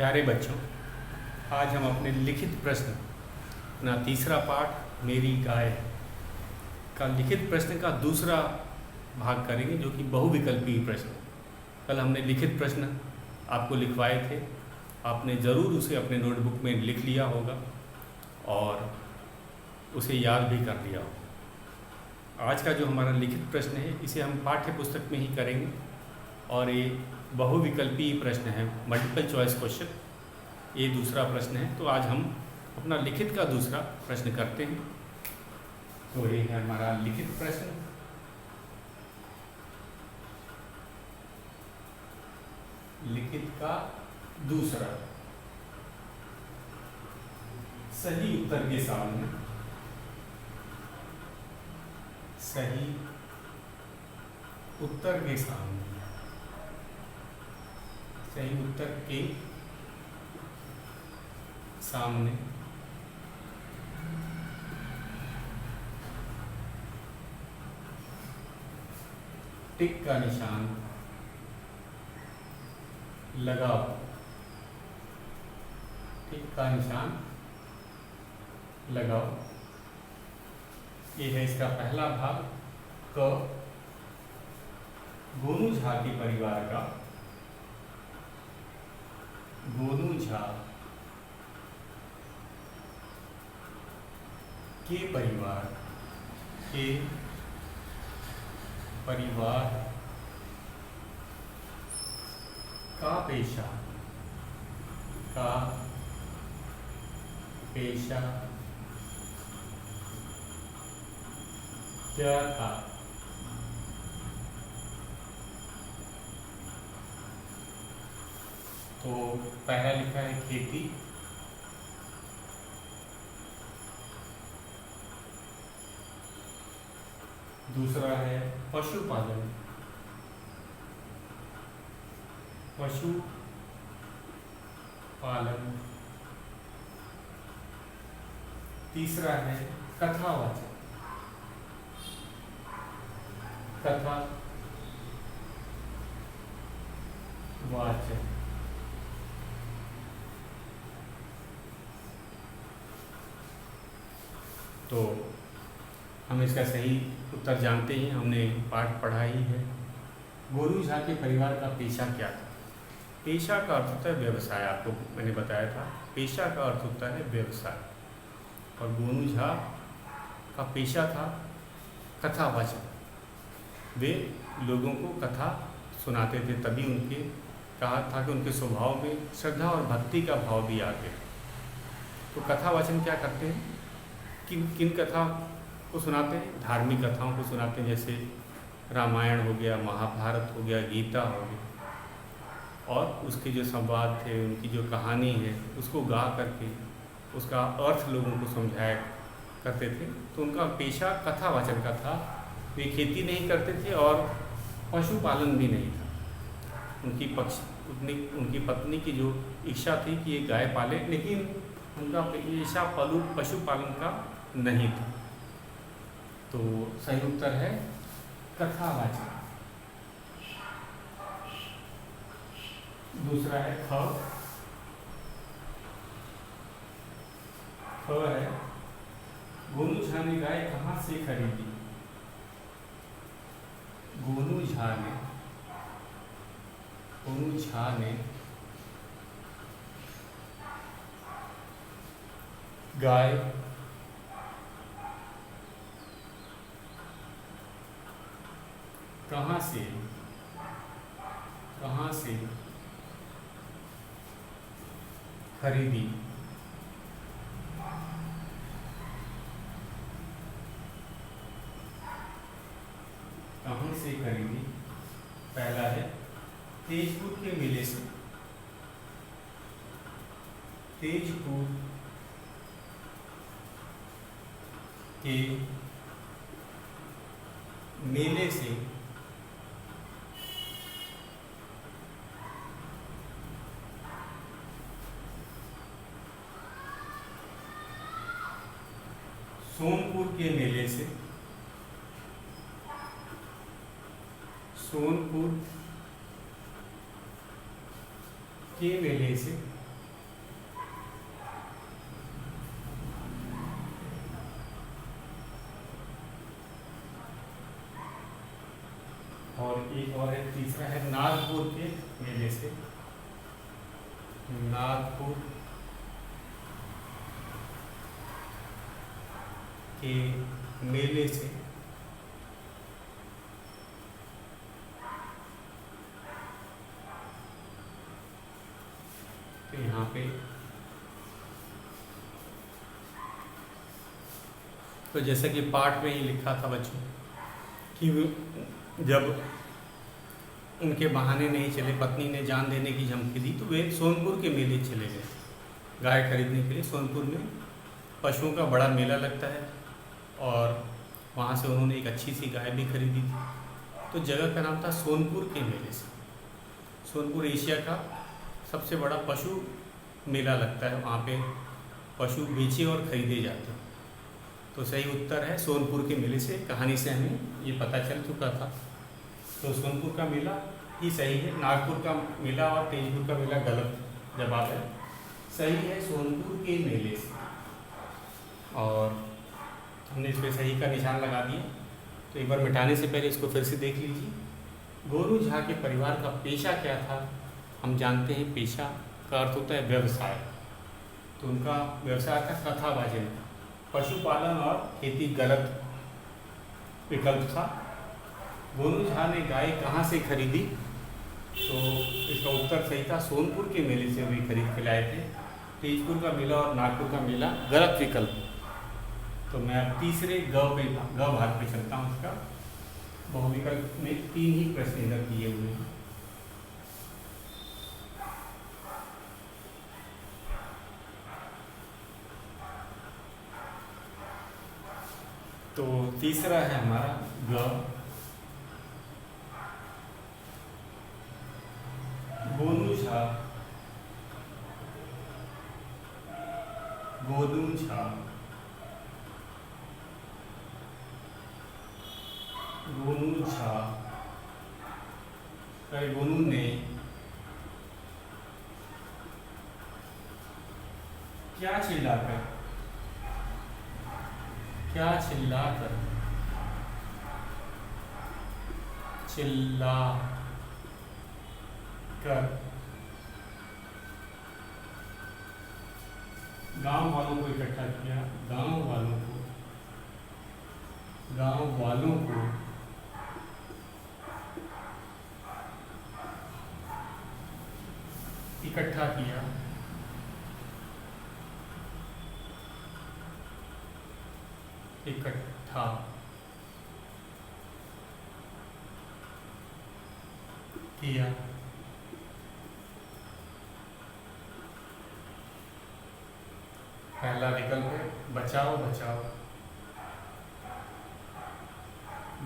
प्यारे बच्चों, आज हम अपने लिखित प्रश्न अपना तीसरा पाठ मेरी गाय का लिखित प्रश्न का दूसरा भाग करेंगे, जो कि बहुविकल्पीय प्रश्न। कल हमने लिखित प्रश्न आपको लिखवाए थे, आपने ज़रूर उसे अपने नोटबुक में लिख लिया होगा और उसे याद भी कर लिया होगा। आज का जो हमारा लिखित प्रश्न है, इसे हम पाठ्य पुस्तक में ही करेंगे और ये बहुविकल्पीय प्रश्न है, मल्टीपल चॉइस क्वेश्चन। ये दूसरा प्रश्न है, तो आज हम अपना लिखित का दूसरा प्रश्न करते हैं। तो ये है हमारा लिखित प्रश्न। लिखित का दूसरा, सही उत्तर के सामने, सही उत्तर के सामने, सही उत्तर के सामने टिक का निशान लगाओ। टिक का निशान लगाओ। ये है इसका पहला भाग। क, गोनू झा के परिवार का, गोनू झा के परिवार का पेशा क्या था। तो पहला लिखा है खेती, दूसरा है पशुपालन, तीसरा है कथावाचक, तो हम इसका सही उत्तर जानते हैं, हमने पाठ पढ़ा ही है। गोनू झा के परिवार का पेशा क्या था। पेशा का अर्थ होता है व्यवसाय, आपको मैंने बताया था। पेशा का अर्थ होता है व्यवसाय, और गोनू झा का पेशा था कथावाचक। वे लोगों को कथा सुनाते थे, तभी उनके कहा था कि उनके स्वभाव में श्रद्धा और भक्ति का भाव भी आते हैं। तो कथावाचन क्या करते हैं, किन कथा को सुनाते हैं, धार्मिक कथाओं को सुनाते हैं, जैसे रामायण हो गया, महाभारत हो गया, गीता हो गया, और उसके जो संवाद थे, उनकी जो कहानी है, उसको गा करके उसका अर्थ लोगों को समझाया करते थे। तो उनका पेशा कथावाचन का था। वे खेती नहीं करते थे और पशुपालन भी नहीं था। उनकी पत्नी की जो इच्छा थी कि ये गाय पाले, लेकिन उनका पेशा पशुपालन का नहीं था। तो सही उत्तर है कथावाचक। दूसरा है ख है गोनू झा ने गाय कहाँ से खरीदी। गोनू झा ने गाय कहाँ से खरीदी। कहाँ से खरीदी। पहला है तेजपुर के मेले से। तेजपुर के मेले से सोनपुर के मेले से, सोनपुर के मेले से नागपुर के मेले से, नागपुर के मेले से तो यहाँ पे तो जैसा कि पाठ में ही लिखा था बच्चों कि जब उनके बहाने नहीं चले, पत्नी ने जान देने की धमकी दी, तो वे सोनपुर के मेले चले गए गाय खरीदने के लिए। सोनपुर में पशुओं का बड़ा मेला लगता है और वहाँ से उन्होंने एक अच्छी सी गाय भी खरीदी थी। तो जगह का नाम था सोनपुर के मेले से। सोनपुर एशिया का सबसे बड़ा पशु मेला लगता है, वहाँ पे पशु बेचे और खरीदे जाते हैं। तो सही उत्तर है सोनपुर के मेले से। कहानी से हमें ये पता चल चुका था, तो सोनपुर का मेला ही सही है। नागपुर का मेला और तेजपुर का मेला गलत जवाब है। सही है सोनपुर के मेले से। और हमने इस पर सही का निशान लगा दिया। तो एक बार मिटाने से पहले इसको फिर से देख लीजिए। गोरू झा के परिवार का पेशा क्या था? हम जानते हैं पेशा का अर्थ होता है व्यवसाय। तो उनका व्यवसाय था कथावाचन, पशुपालन और खेती गलत विकल्प था। गोरू झा ने गाय कहाँ से खरीदी? तो इसका उत्तर सही था, सोनपुर के मेले से वे खरीद के लाए थे। तेजपुर का मेला और नागपुर का मेला गलत विकल्प। तो मैं अब तीसरे ग भाग पे चलता हूँ। इसका बहुविकल्प में 3 ही प्रश्न इधर दिए हुए हैं। तो तीसरा है हमारा ग। गोनू झा, गोनू झा, गोनू झा, गोनू ने क्या चिल्लाकर, क्या चिल्लाकर, चिल्ला कर गांव वालों को इकट्ठा किया, गांव वालों को इकट्ठा किया, इकट्ठा किया, पहला विकल्प है बचाओ बचाओ,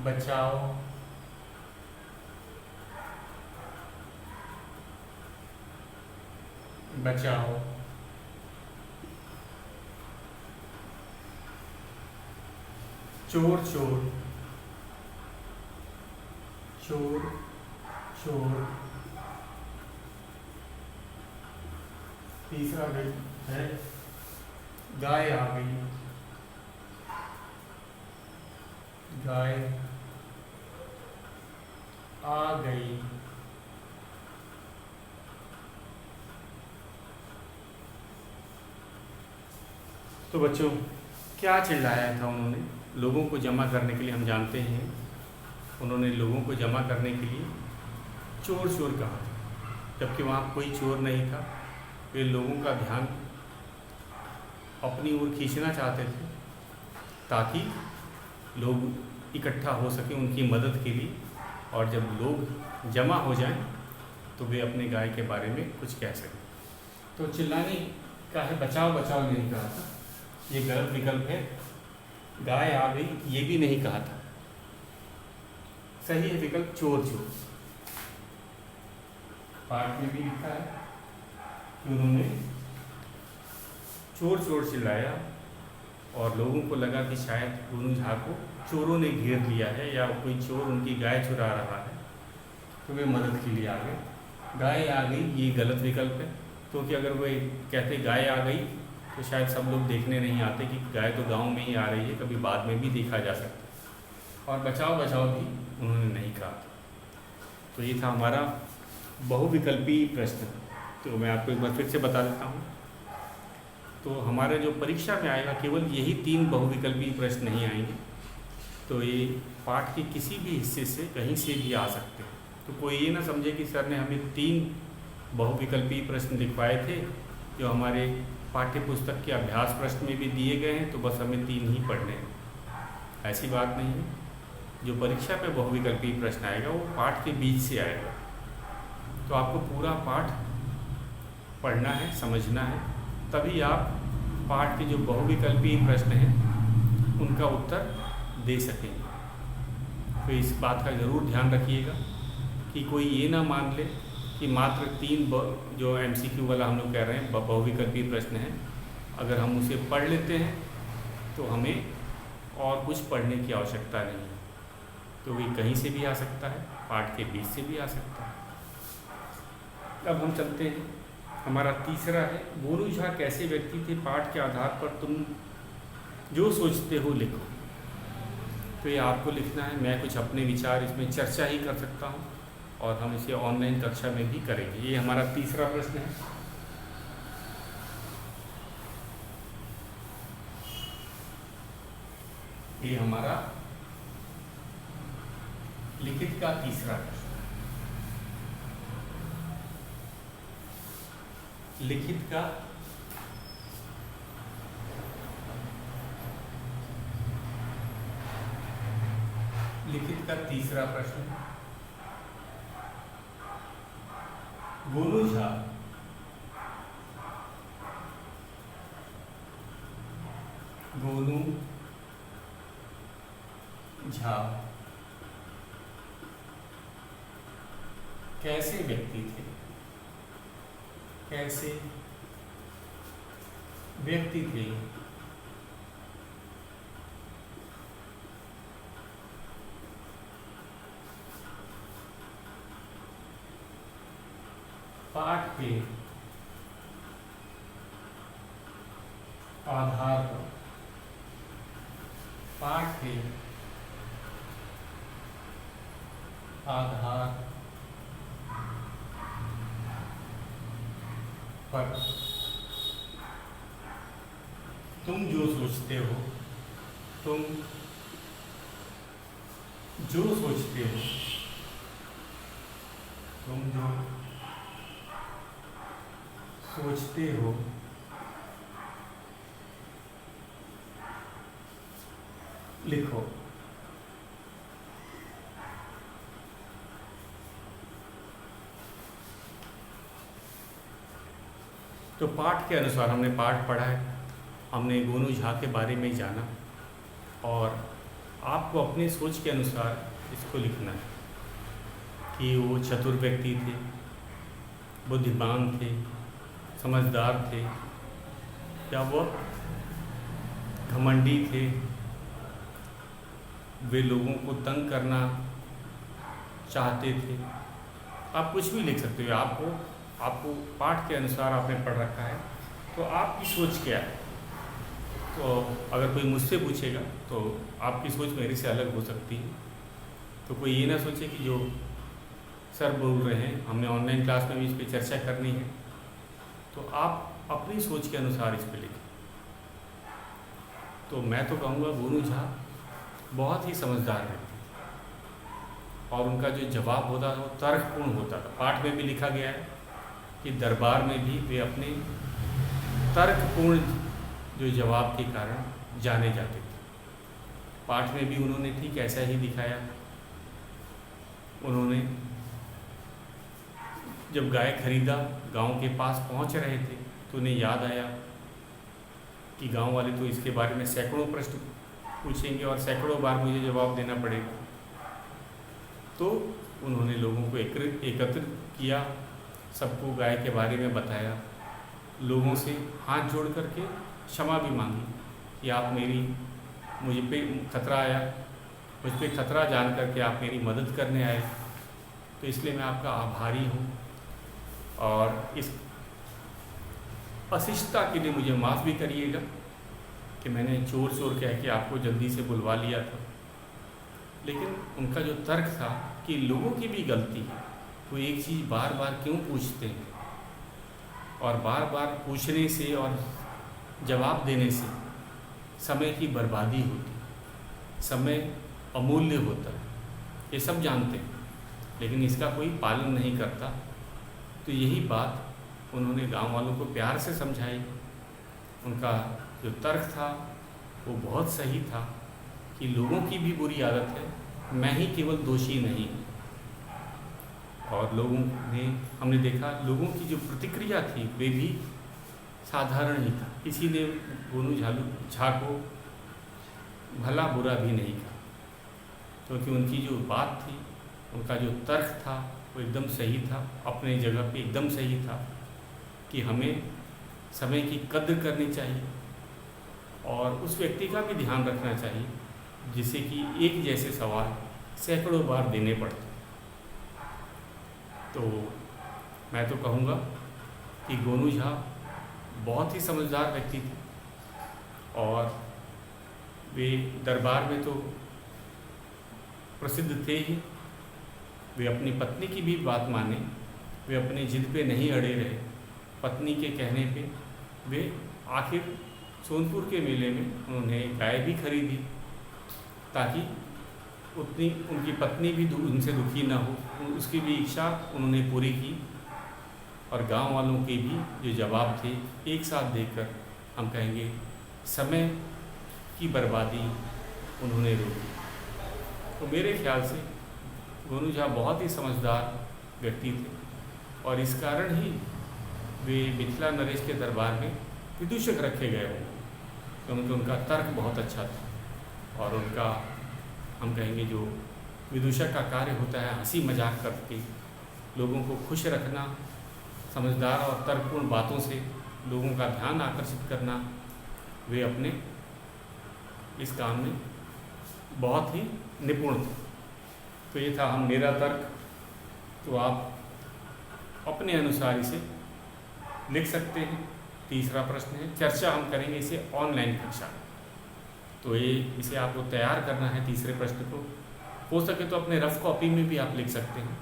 बचाओ बचाओ, चोर चोर, चोर चोर, तीसरा है गाय आ गई, गाय आ गई, तो बच्चों क्या चिल्लाया था उन्होंने? लोगों को जमा करने के लिए, हम जानते हैं उन्होंने लोगों को जमा करने के लिए चोर चोर कहा, जबकि वहाँ कोई चोर नहीं था। वे लोगों का ध्यान अपनी ओर खींचना चाहते थे ताकि लोग इकट्ठा हो सकें उनकी मदद के लिए, और जब लोग जमा हो जाएं तो वे अपने गाय के बारे में कुछ कह सकें। तो चिल्लाने का है बचाओ बचाओ नहीं कहा था, ये गलत विकल्प है। गाय आ गई ये भी नहीं कहा था। सही है विकल्प चोर चोर। पाठ में भी लिखा है कि उन्होंने चोर चोर चिल्लाया और लोगों को लगा कि शायद गोनू झा को चोरों ने घेर लिया है या कोई चोर उनकी गाय चुरा रहा है, तो वे मदद के लिए आ गए। गाय आ गई ये गलत विकल्प है, क्योंकि अगर वे कहते गाय आ गई तो शायद सब लोग देखने नहीं आते कि गाय तो गांव में ही आ रही है, कभी बाद में भी देखा जा सकता है। और बचाओ बचाओ भी उन्होंने नहीं कहा। तो ये था हमारा बहुविकल्पी प्रश्न, तो मैं आपको एक बार फिर से बता देता हूँ। तो हमारे जो परीक्षा में आएगा केवल यही 3 बहुविकल्पी प्रश्न नहीं आएंगे, तो ये पाठ के किसी भी हिस्से से कहीं से भी आ सकते हैं। तो कोई ये ना समझे कि सर ने हमें 3 बहुविकल्पी प्रश्न लिखवाए थे जो हमारे पाठ्य पुस्तक के अभ्यास प्रश्न में भी दिए गए हैं, तो बस हमें 3 ही पढ़ने हैं। ऐसी बात नहीं है। जो परीक्षा पे बहुविकल्पी प्रश्न आएगा वो पाठ के बीच से आएगा, तो आपको पूरा पाठ पढ़ना है, समझना है, तभी आप पाठ के जो बहुविकल्पी प्रश्न हैं उनका उत्तर दे सकेंगे। तो इस बात का ज़रूर ध्यान रखिएगा कि कोई ये ना मान ले कि मात्र 3 जो MCQ वाला हम लोग कह रहे हैं बहुविकल्पी प्रश्न है, अगर हम उसे पढ़ लेते हैं तो हमें और कुछ पढ़ने की आवश्यकता नहीं है। तो ये कहीं से भी आ सकता है, पाठ के बीच से भी आ सकता है। अब हम चलते हैं, हमारा तीसरा है गोनू झा कैसे व्यक्ति थे, पाठ के आधार पर तुम जो सोचते हो लिखो। तो ये आपको लिखना है, मैं कुछ अपने विचार इसमें चर्चा ही कर सकता हूँ और हम इसे ऑनलाइन कक्षा में भी करेंगे। ये हमारा तीसरा प्रश्न है। ये हमारा लिखित का तीसरा प्रश्न। लिखित का तीसरा प्रश्न, गोनू झा कैसे व्यक्ति थे, पाठ के आधार पर तुम जो सोचते हो लिखो। तो पाठ के अनुसार हमने पाठ पढ़ा है, हमने गोनू झा के बारे में जाना और आपको अपनी सोच के अनुसार इसको लिखना है कि वो चतुर व्यक्ति थे, बुद्धिमान थे, समझदार थे, या वह घमंडी थे, वे लोगों को तंग करना चाहते थे। आप कुछ भी लिख सकते हो। आपको पाठ के अनुसार आपने पढ़ रखा है, तो आपकी सोच क्या है। तो अगर कोई मुझसे पूछेगा तो आपकी सोच मेरे से अलग हो सकती है। तो कोई ये ना सोचे कि जो सर बोल रहे हैं, हमने ऑनलाइन क्लास में भी इस पर चर्चा करनी है, तो आप अपनी सोच के अनुसार इस पर लिखें। तो मैं तो कहूँगा गोनू झा बहुत ही समझदार व्यक्ति और उनका जो जवाब होता था वो तर्कपूर्ण होता था। पाठ में भी लिखा गया है कि दरबार में भी वे अपने तर्कपूर्ण जो जवाब के कारण जाने जाते थे। पाठ में भी उन्होंने ठीक ऐसा ही दिखाया। उन्होंने जब गाय खरीदा, गांव के पास पहुंच रहे थे, तो उन्हें याद आया कि गांव वाले तो इसके बारे में सैकड़ों प्रश्न पूछेंगे और सैकड़ों बार मुझे जवाब देना पड़ेगा। तो उन्होंने लोगों को एकत्रित किया, सबको गाय के बारे में बताया, लोगों से हाथ जोड़ करके क्षमा भी मांगी कि आप मुझ पे खतरा आया, मुझ पे खतरा जान करके आप मेरी मदद करने आए, तो इसलिए मैं आपका आभारी हूँ और इस अशिष्टता के लिए मुझे माफ़ भी करिएगा कि मैंने चोर कह के आपको जल्दी से बुलवा लिया था। लेकिन उनका जो तर्क था कि लोगों की भी गलती है, वो एक चीज़ बार बार क्यों पूछते हैं, और बार बार पूछने से और जवाब देने से समय की बर्बादी होती, समय अमूल्य होता है, ये सब जानते हैं, लेकिन इसका कोई पालन नहीं करता। तो यही बात उन्होंने गांव वालों को प्यार से समझाई। उनका जो तर्क था वो बहुत सही था कि लोगों की भी बुरी आदत है, मैं ही केवल दोषी नहीं हूँ। और लोगों ने, हमने देखा लोगों की जो प्रतिक्रिया थी वे भी साधारण ही था, किसी ने गोनू झा को भला बुरा भी नहीं कहा, क्योंकि उनकी जो बात थी, उनका जो तर्क था वो एकदम सही था, अपने जगह पे एकदम सही था कि हमें समय की कद्र करनी चाहिए और उस व्यक्ति का भी ध्यान रखना चाहिए जिसे कि एक जैसे सवाल सैकड़ों बार देने पड़ते। तो मैं तो कहूँगा कि गोनू झा बहुत ही समझदार व्यक्ति थे और वे दरबार में तो प्रसिद्ध थे ही। वे अपनी पत्नी की भी बात माने, वे अपनी जिद पे नहीं अड़े रहे। पत्नी के कहने पे वे आखिर सोनपुर के मेले में उन्होंने गाय भी खरीदी ताकि उतनी उनकी पत्नी भी उनसे दुखी ना हो, उसकी भी इच्छा उन्होंने पूरी की। और गांव वालों के भी जो जवाब थे एक साथ देकर हम कहेंगे समय की बर्बादी उन्होंने रोकी। तो मेरे ख्याल से गोनू झा बहुत ही समझदार व्यक्ति थे और इस कारण ही वे मिथिला नरेश के दरबार में विदूषक रखे गए होंगे, क्योंकि उनका तर्क बहुत अच्छा था और उनका हम कहेंगे जो विदूषक का कार्य होता है हंसी मजाक करके लोगों को खुश रखना, समझदार और तर्कपूर्ण बातों से लोगों का ध्यान आकर्षित करना, वे अपने इस काम में बहुत ही निपुण थे। तो ये था मेरा तर्क। तो आप अपने अनुसार इसे लिख सकते हैं। तीसरा प्रश्न है, चर्चा हम करेंगे इसे ऑनलाइन कक्षा में। तो ये इसे आपको तैयार करना है तीसरे प्रश्न को। हो सके तो अपने रफ कॉपी में भी आप लिख सकते हैं,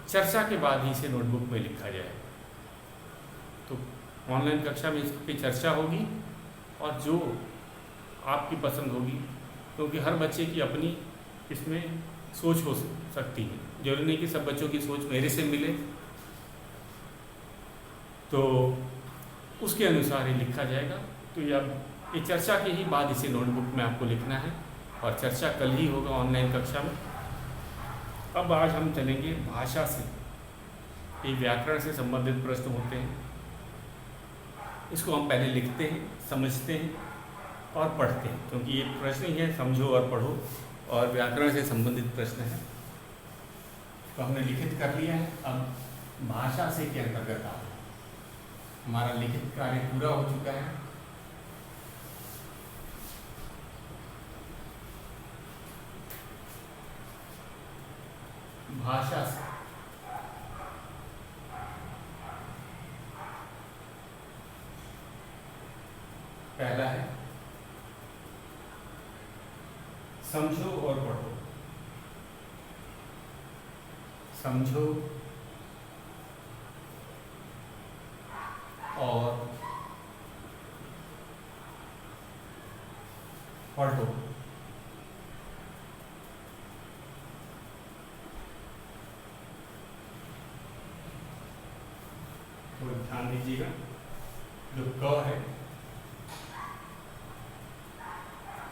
चर्चा के बाद ही इसे नोटबुक में लिखा जाए। तो ऑनलाइन कक्षा में इस पर चर्चा होगी और जो आपकी पसंद होगी, क्योंकि हर बच्चे की अपनी इसमें सोच हो सकती है, जरूरी नहीं कि सब बच्चों की सोच मेरे से मिले, तो उसके अनुसार ही लिखा जाएगा। तो ये चर्चा के ही बाद इसे नोटबुक में आपको लिखना है और चर्चा कल ही होगा ऑनलाइन कक्षा में। अब आज हम चलेंगे भाषा से। ये व्याकरण से संबंधित प्रश्न होते हैं, इसको हम पहले लिखते हैं, समझते हैं और पढ़ते हैं, क्योंकि ये प्रश्न ही है समझो और पढ़ो और व्याकरण से संबंधित प्रश्न है। तो हमने लिखित कर लिया है, अब भाषा से के अंतर्गत आ हमारा लिखित कार्य पूरा हो चुका है। भाषा से पहला है समझो और पढ़ो। समझो और पढ़ो। तो ध्यान दीजिएगा, जो क है,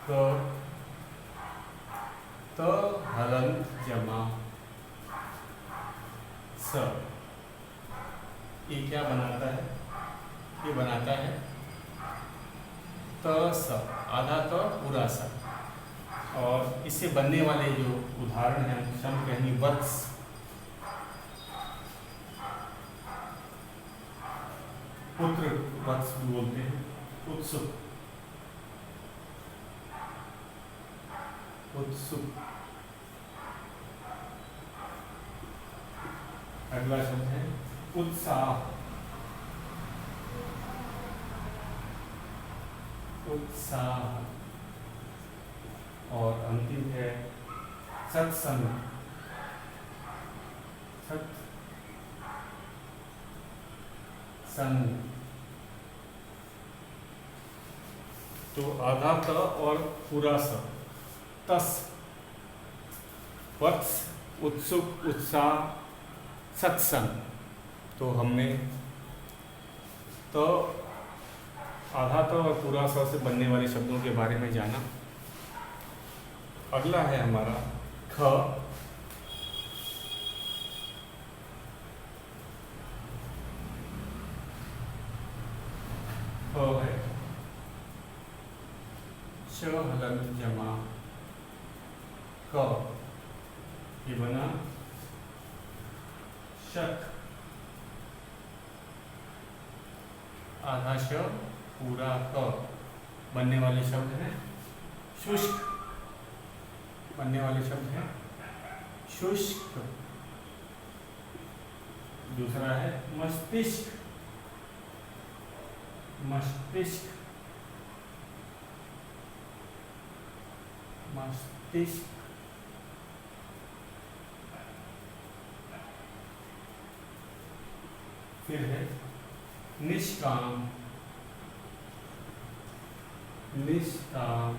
क त हलंत जमा स, ये क्या बनाता है? ये बनाता है त स, आधा त पूरा स। और इससे बनने वाले जो उदाहरण हैं हम कहेंगे वत्स, पुत्र वत्स बोलते हैं, उत्सुक, उत्सुक। अगला शब्द है उत्साह, उत्साह। और अंतिम है सत्संग, सन। तो आधा त और पूरा स, तस। वत्स, उत्सुक, उत्साह, सत्संग। तो हमने तो आधा त और पूरा स से बनने वाले शब्दों के बारे में जाना। अगला है हमारा ख। ख है श हलंत जमा क, ये बना शक। आधा श पूरा क। बनने वाले शब्द हैं शुष्क। बनने वाले शब्द हैं शुष्क। दूसरा है मस्तिष्क। मस्तिष्क, मस्तिष्क। फिर है निष्काम। निष्काम।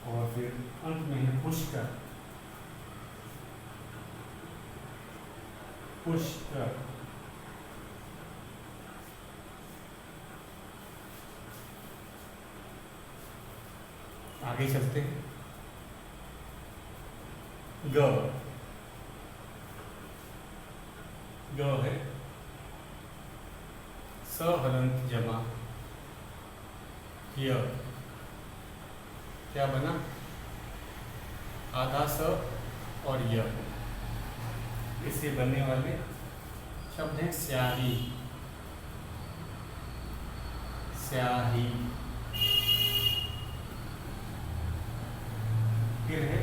और फिर अंत में है पुष्कर। पुष्कर। आगे चलते हैं। ग। ग है स हलंत जमा य। क्या बना? आधा स और य। इससे बनने वाले शब्द हैं स्याही। स्याही। फिर है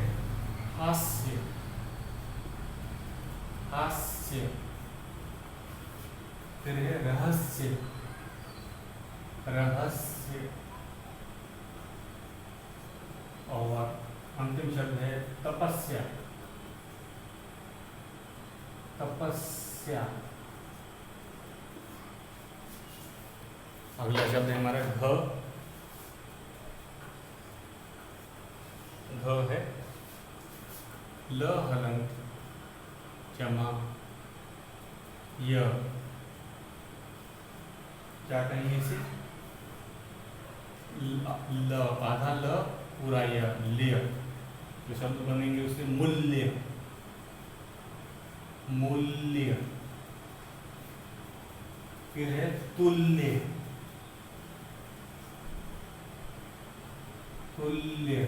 हास्य। हास्य। फिर है रहस्य। रहस्य। और अंतिम शब्द है तपस्या। तपस्या। अगला शब्द है हमारा घ। घ है ल हलंत जमा य। क्या कहेंगे इसे? ल, आधा ल पूरा य, ल्य। जो शब्द बनेंगे उससे मूल्य। मूल्य। फिर है तुल्य। तुल्य।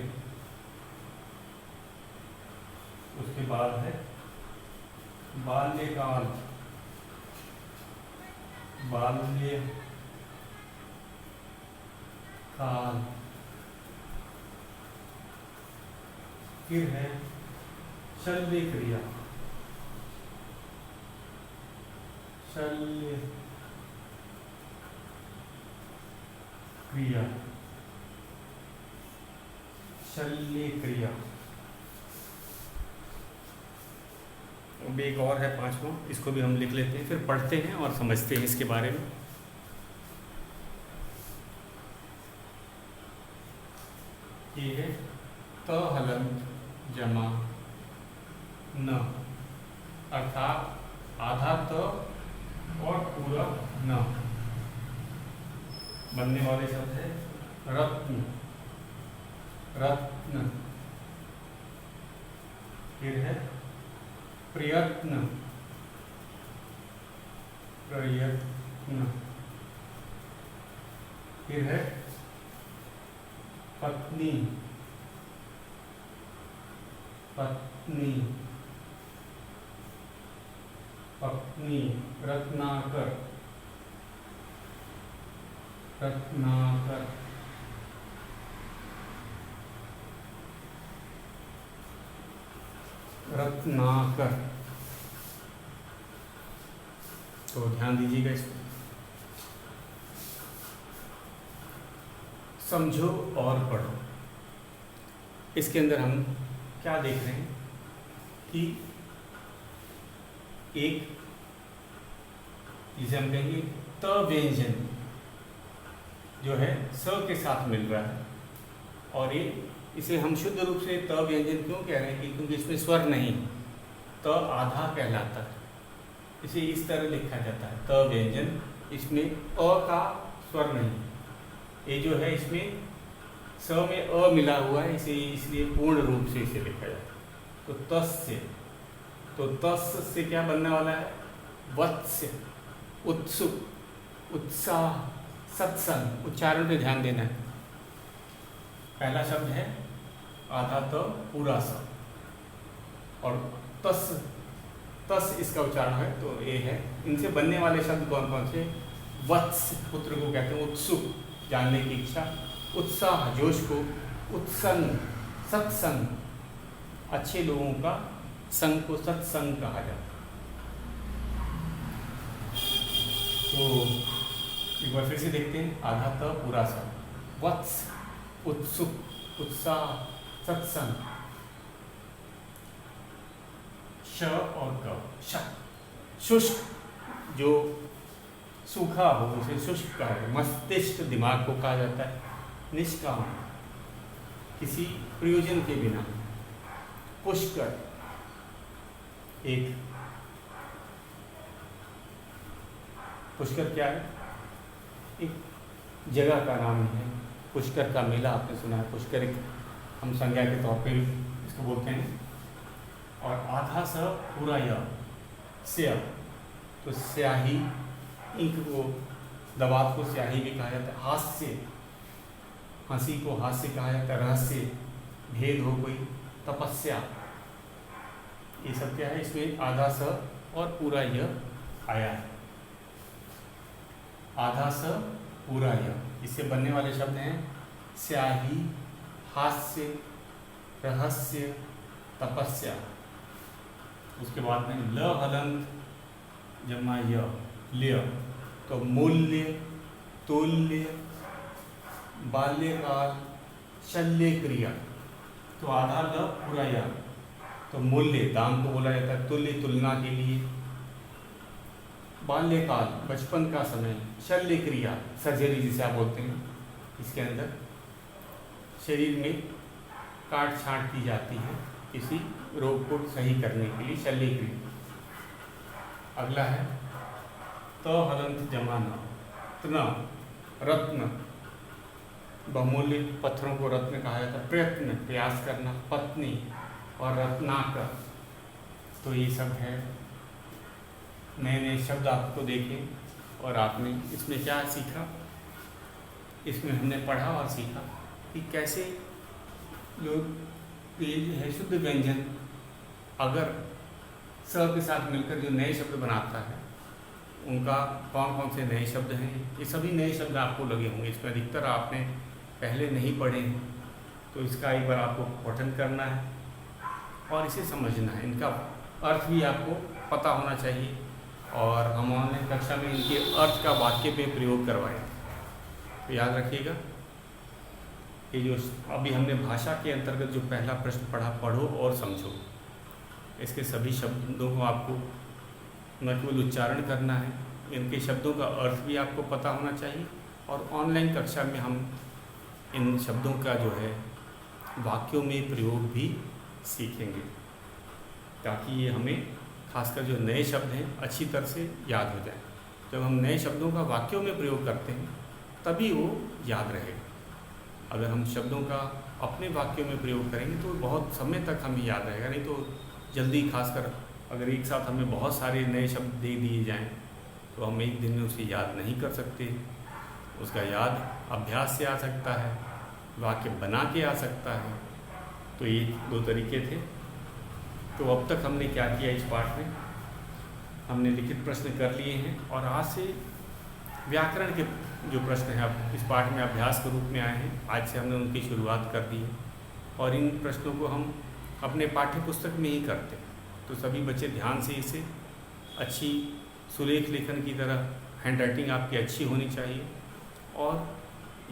उसके बाद है बाल्यकाल। बाल्य काल। फिर है शल्य क्रिया। शल्य क्रिया। शल्य क्रिया। अब एक और है पांचवा, इसको भी हम लिख लेते हैं, फिर पढ़ते हैं और समझते हैं इसके बारे में। ये है त हलंत जमा न, अर्थात आधा त और पूरा न। बनने वाले शब्द है रत्न। रत्न। फिर है प्रयत्न। प्रयत्न। फिर है पत्नी। पत्नी। पत्नी। रत्नाकर। रत्नाकर। रत्नाकर। तो ध्यान दीजिएगा इसको, समझो और पढ़ो। इसके अंदर हम क्या देख रहे हैं कि एक जिसे हम कहेंगे त व्यंजन जो है स के साथ मिल रहा है। और ये इसे हम शुद्ध रूप से त व्यंजन क्यों कह रहे हैं कि क्योंकि इसमें स्वर नहीं, त आधा कहलाता है, इसे इस तरह लिखा जाता है त व्यंजन। इसमें अ का स्वर नहीं, ये जो है इसमें स में अ मिला हुआ है, इसे इसलिए पूर्ण रूप से इसे लिखा जाता है। तो तस् से क्या बनने वाला है? वत्स्य, उत्सुक, उत्साह, सत्संग। उच्चारण पे ध्यान देना है। पहला शब्द है आधा त पूरा स, और तस इसका उच्चारण है तो ये है। इनसे बनने वाले शब्द कौन कौन से? वत्स, पुत्र को कहते हैं, उत्सुक, जानने की इच्छा, उत्साह, जोश को, उत्संग, सत्संग, अच्छे लोगों का संग को सत्संग कहा जाता है। तो एक बार फिर से देखते हैं, आधा त पूरा सा, वत्स, उत्सुक, उत्साह, सत्संग, श और क, शुष्क, जो सूखा हो उसे शुष्क कहा जाता है। मस्तिष्क, दिमाग को कहा जाता है। निष्काम, किसी प्रयोजन के बिना। पुष्कर, एक पुष्कर क्या है? एक जगह का नाम है। पुष्कर का मेला आपने सुना है। पुष्कर एक हम संज्ञा के तौर पे इसको बोलते हैं। और आधा स पूरा य, स्या, तो स्याही, इंक को, दवात को स्याही भी कहा जाता है। हास्य, हंसी को हास्य कहा जाता है। रहस्य, भेद हो कोई। तपस्या, ये सब क्या है? इसमें आधा स और पूरा य आया है। आधा स पूरा य, इससे बनने वाले शब्द हैं स्याही, हास्य, रहस्य, तपस्या। उसके बाद में ल हलंत जमा य, ल्य, तो मूल्य, तुल्य, बाल्यकाल, शल्य क्रिया। तो आधा ल पूरा य, तो मूल्य, दाम को बोला जाता है। तुल्य, तुलना के लिए। बाल्यकाल, बचपन का समय। शल्य क्रिया, सर्जरी जिसे आप बोलते हैं, इसके अंदर शरीर में काट छांट की जाती है किसी रोग को सही करने के लिए, शल्य क्रिया। अगला है त हलंत जमाना, तना, रत्न, बहुमूल्य पत्थरों को रत्न कहा जाता है। प्रयत्न, प्रयास करना। पत्नी और रत्नाकर, तो ये सब है। नए नए शब्द आपको देखें और आपने इसमें क्या सीखा? इसमें हमने पढ़ा और सीखा कि कैसे लोग ये है शुद्ध व्यंजन अगर स के साथ मिलकर जो नए शब्द बनाता है, उनका कौन कौन से नए शब्द हैं। ये सभी नए शब्द आपको लगे होंगे। इसमें अधिकतर आपने पहले नहीं पढ़े हैं, तो इसका एक बार आपको पठन करना है और इसे समझना है। इनका अर्थ भी आपको पता होना चाहिए, और हम ऑनलाइन कक्षा में इनके अर्थ का वाक्य पे प्रयोग करवाएं। तो याद रखिएगा, ये जो अभी हमने भाषा के अंतर्गत जो पहला प्रश्न पढ़ा, पढ़ो और समझो, इसके सभी शब्दों को आपको न केवल उच्चारण करना है, इनके शब्दों का अर्थ भी आपको पता होना चाहिए। और ऑनलाइन कक्षा में हम इन शब्दों का जो है वाक्यों में प्रयोग भी सीखेंगे, ताकि ये हमें खासकर जो नए शब्द हैं अच्छी तरह से याद हो जाए। जब हम नए शब्दों का वाक्यों में प्रयोग करते हैं तभी वो याद रहेगा। अगर हम शब्दों का अपने वाक्यों में प्रयोग करेंगे तो बहुत समय तक हमें याद रहेगा, नहीं तो जल्दी, खासकर अगर एक साथ हमें बहुत सारे नए शब्द दे दिए जाएं तो हम एक दिन में उसे याद नहीं कर सकते। उसका याद अभ्यास से आ सकता है, वाक्य बना के आ सकता है। तो ये दो तरीके थे। तो अब तक हमने क्या किया? इस पाठ में हमने लिखित प्रश्न कर लिए हैं, और आज से व्याकरण के जो प्रश्न हैं अब इस पाठ में अभ्यास के रूप में आए हैं। आज से हमने उनकी शुरुआत कर दी है, और इन प्रश्नों को हम अपने पाठ्य पुस्तक में ही करते हैं। तो सभी बच्चे ध्यान से इसे अच्छी सुलेख लेखन की तरह, हैंड राइटिंग आपकी अच्छी होनी चाहिए, और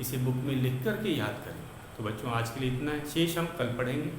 इसे बुक में लिख कर के याद करें। तो बच्चों, आज के लिए इतना है। शेष हम कल पढ़ेंगे।